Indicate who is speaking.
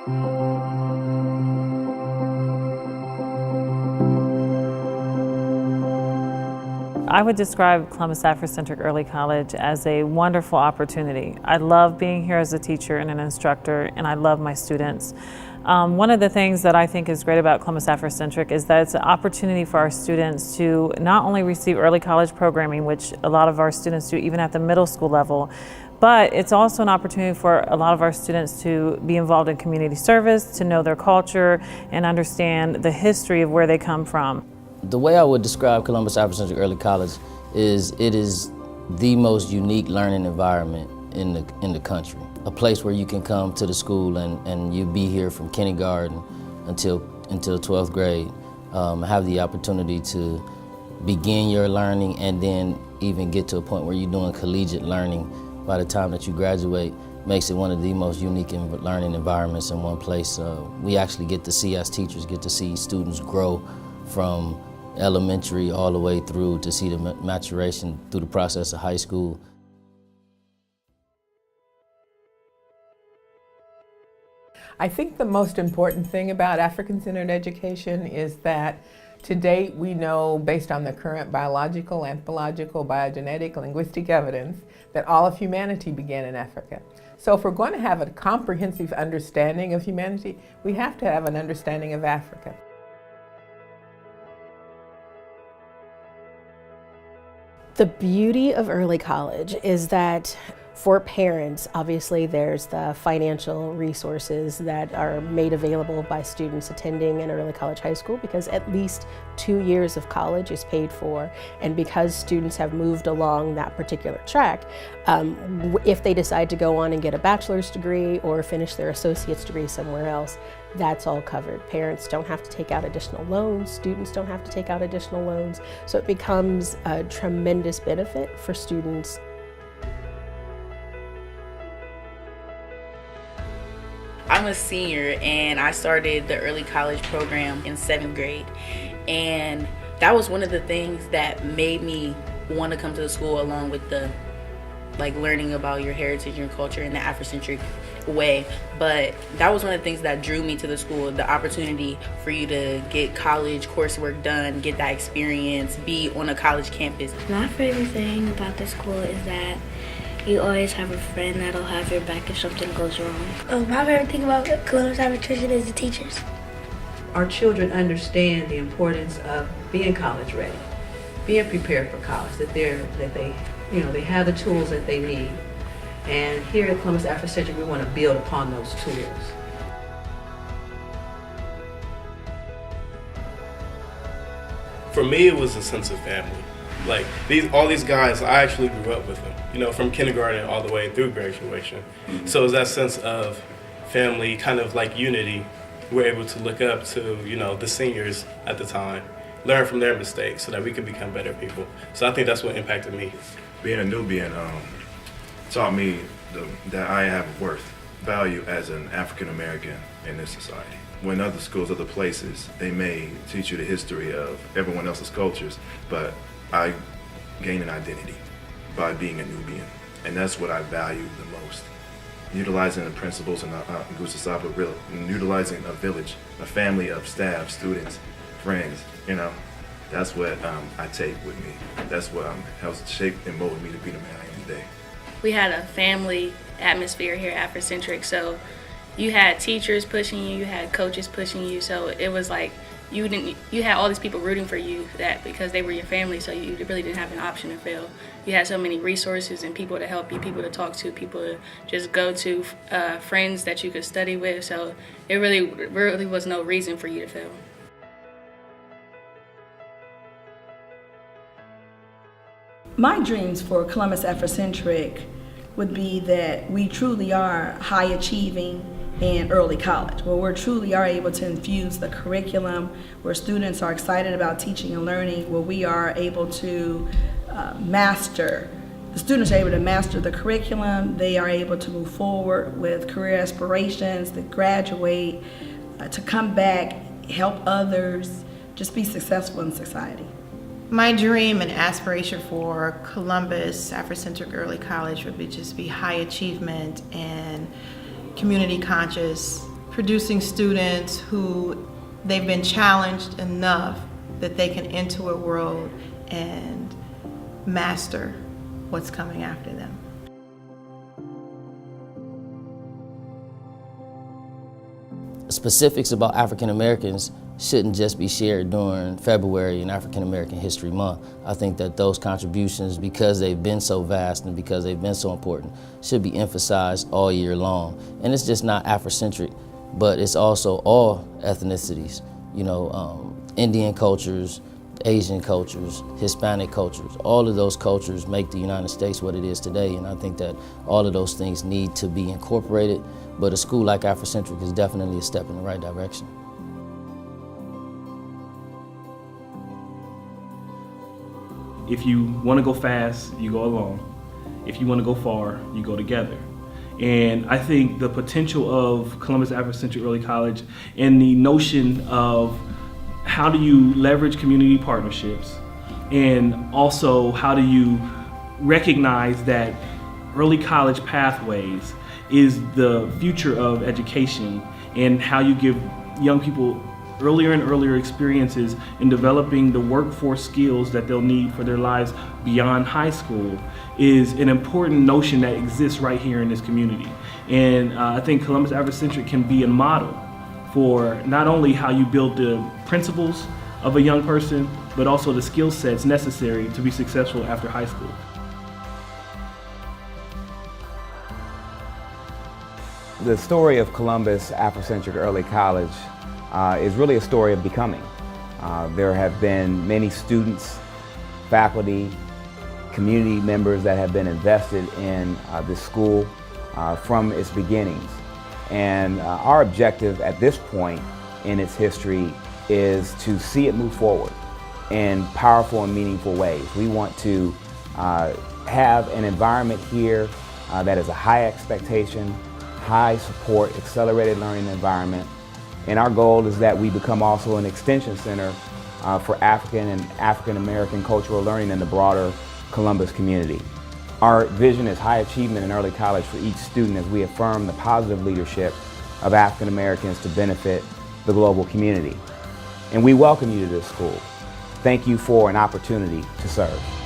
Speaker 1: I would describe Columbus Africentric Early College as a wonderful opportunity. I love being here as a teacher and an instructor, and I love my students. One of the things that I think is great about Columbus Africentric is that it's an opportunity for our students to not only receive early college programming, which a lot of our students do even at the middle school level, but it's also an opportunity for a lot of our students to be involved in community service, to know their culture, and understand the history of where they come from.
Speaker 2: The way I would describe Columbus Africentric Early College is it is the most unique learning environment in the country. A place where you can come to the school and you be here from kindergarten until 12th grade, have the opportunity to begin your learning and then even get to a point where you're doing collegiate learning by the time that you graduate. Makes it one of the most unique learning environments in one place. We actually get to see, as teachers, get to see students grow from elementary all the way through to see the maturation through the process of high school.
Speaker 3: I think the most important thing about African-centered education is that to date we know, based on the current biological, anthropological, biogenetic, linguistic evidence, that all of humanity began in Africa. So if we're going to have a comprehensive understanding of humanity, we have to have an understanding of Africa.
Speaker 4: The beauty of early college is that for parents, obviously there's the financial resources that are made available by students attending an early college high school, because at least 2 years of college is paid for, and because students have moved along that particular track, if they decide to go on and get a bachelor's degree or finish their associate's degree somewhere else, that's all covered. Parents don't have to take out additional loans, students don't have to take out additional loans, so it becomes a tremendous benefit for students.
Speaker 5: I'm a senior and I started the early college program in 7th grade, and that was one of the things that made me want to come to the school, along with the learning about your heritage and culture in the Afrocentric way. But that was one of the things that drew me to the school, the opportunity for you to get college coursework done, get that experience, be on a college campus.
Speaker 6: My favorite thing about the school is that you always have a friend that'll have your back if something goes wrong.
Speaker 7: My favorite thing about Columbus Africentric is the teachers.
Speaker 8: Our children understand the importance of being college ready, being prepared for college, that they have the tools that they need. And here at Columbus Africentric, we want to build upon those tools.
Speaker 9: For me, it was a sense of family. All these guys, I actually grew up with them, from kindergarten all the way through graduation. So it was that sense of family, kind of like unity. We're able to look up to, the seniors at the time, learn from their mistakes so that we can become better people. So I think that's what impacted me.
Speaker 10: Being a Nubian taught me that I have worth, value as an African American in this society. When other schools, other places, they may teach you the history of everyone else's cultures, but I gain an identity by being a Nubian, and that's what I value the most. Utilizing the principles in Gusasaba, utilizing a village, a family of staff, students, friends, that's what I take with me. That's what helps shape and mold me to be the man I am today. We
Speaker 11: had a family atmosphere here at Africentric, so you had teachers pushing you, you had coaches pushing you, so it was like you had all these people rooting for you, that because they were your family, so you really didn't have an option to fail. You had so many resources and people to help you, people to talk to, people to just go to, friends that you could study with, so it really was no reason for you to fail.
Speaker 12: My dreams for Columbus Africentric would be that we truly are high achieving and early college, where we truly are able to infuse the curriculum, where students are excited about teaching and learning, where we are able to the students are able to master the curriculum, they are able to move forward with career aspirations, to graduate, to come back, help others, just be successful in society.
Speaker 13: My dream and aspiration for Columbus Africentric Early College would be high achievement and community conscious producing students who they've been challenged enough that they can enter a world and master what's coming after them.
Speaker 2: Specifics about African Americans shouldn't just be shared during February and African American History Month. I think that those contributions, because they've been so vast and because they've been so important, should be emphasized all year long. And it's just not Afrocentric, but it's also all ethnicities. You know, Indian cultures, Asian cultures, Hispanic cultures, all of those cultures make the United States what it is today, and I think that all of those things need to be incorporated, but a school like Africentric is definitely a step in the right direction.
Speaker 14: If you want to go fast, you go alone. If you want to go far, you go together. And I think the potential of Columbus Africentric Early College and the notion of how do you leverage community partnerships, and also how do you recognize that early college pathways is the future of education, and how you give young people earlier and earlier experiences in developing the workforce skills that they'll need for their lives beyond high school is an important notion that exists right here in this community. And I think Columbus Africentric can be a model for not only how you build the principles of a young person, but also the skill sets necessary to be successful after high school.
Speaker 15: The story of Columbus Africentric Early College is really a story of becoming. There have been many students, faculty, community members that have been invested in this school from its beginnings. And our objective at this point in its history is to see it move forward in powerful and meaningful ways. We want to have an environment here that is a high expectation, high support, accelerated learning environment. And our goal is that we become also an extension center for African and African American cultural learning in the broader Columbus community. Our vision is high achievement in early college for each student as we affirm the positive leadership of African Americans to benefit the global community. And we welcome you to this school. Thank you for an opportunity to serve.